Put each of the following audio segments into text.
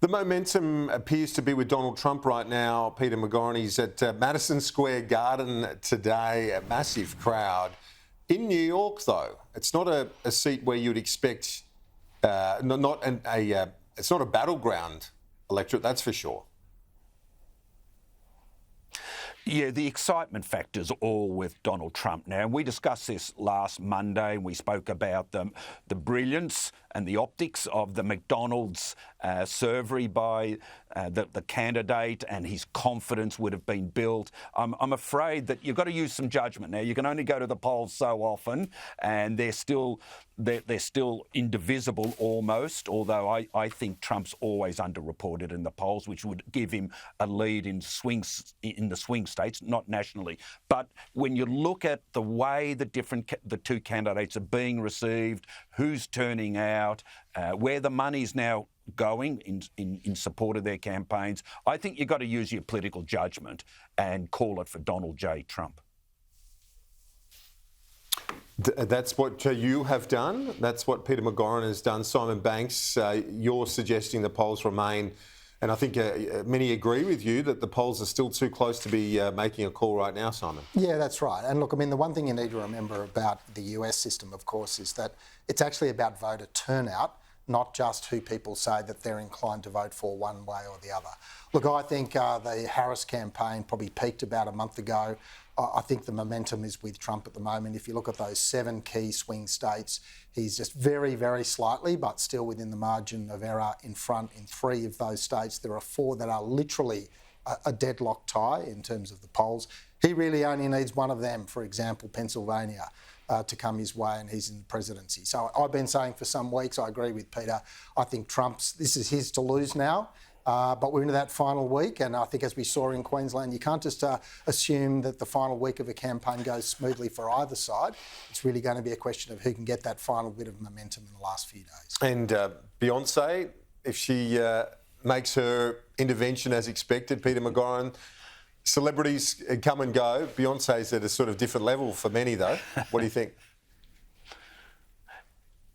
The momentum appears to be with Donald Trump right now. Peter McGauran, he's at Madison Square Garden today, a massive crowd. In New York, though, it's not a seat where you'd expect, it's not a battleground electorate, that's for sure. Yeah, the excitement factor's all with Donald Trump now. We discussed this last Monday. We spoke about the brilliance and the optics of the McDonald's survey by the candidate, and his confidence would have been built. I'm afraid that you've got to use some judgment now. You can only go to the polls so often, and they're still indivisible almost, although I think Trump's always underreported in the polls, which would give him a lead in the swing states, not nationally. But when you look at the way the two candidates are being received, who's turning out, where the money's now going in support of their campaigns, I think you've got to use your political judgment and call it for Donald J. Trump. That's what you have done. That's what Peter McGauran has done. Simon Banks, you're suggesting the polls remain, and I think many agree with you that the polls are still too close to be making a call right now, Simon. Yeah, that's right. And look, I mean, the one thing you need to remember about the US system, of course, is that it's actually about voter turnout, not just who people say that they're inclined to vote for one way or the other. Look, I think the Harris campaign probably peaked about a month ago. I think the momentum is with Trump at the moment. If you look at those 7 key swing states, he's just very, very slightly, but still within the margin of error in front in 3 of those states. There are 4 that are literally a deadlock tie in terms of the polls. He really only needs one of them, for example, Pennsylvania, to come his way, and he's in the presidency. So I've been saying for some weeks, I agree with Peter, I think this is his to lose now. But we're into that final week, and I think as we saw in Queensland, you can't just assume that the final week of a campaign goes smoothly for either side. It's really going to be a question of who can get that final bit of momentum in the last few days. And Beyonce, if she makes her intervention as expected, Peter McGauran, celebrities come and go. Beyonce's at a sort of different level for many, though. What do you think?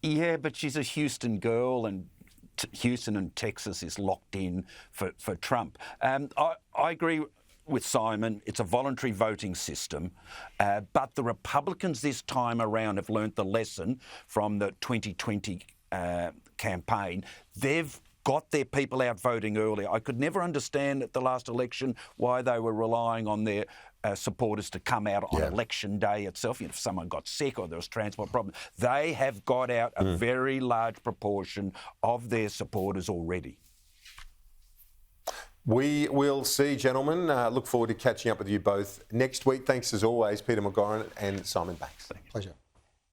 Yeah, but she's a Houston girl, and Houston and Texas is locked in for Trump. I agree with Simon. It's a voluntary voting system, but the Republicans this time around have learnt the lesson from the 2020 campaign. They've got their people out voting earlier. I could never understand at the last election why they were relying on their supporters to come out on election day itself. You know, if someone got sick or there was transport problems, they have got out a very large proportion of their supporters already. We will see, gentlemen. Look forward to catching up with you both next week. Thanks as always, Peter McGauran and Simon Banks. Pleasure.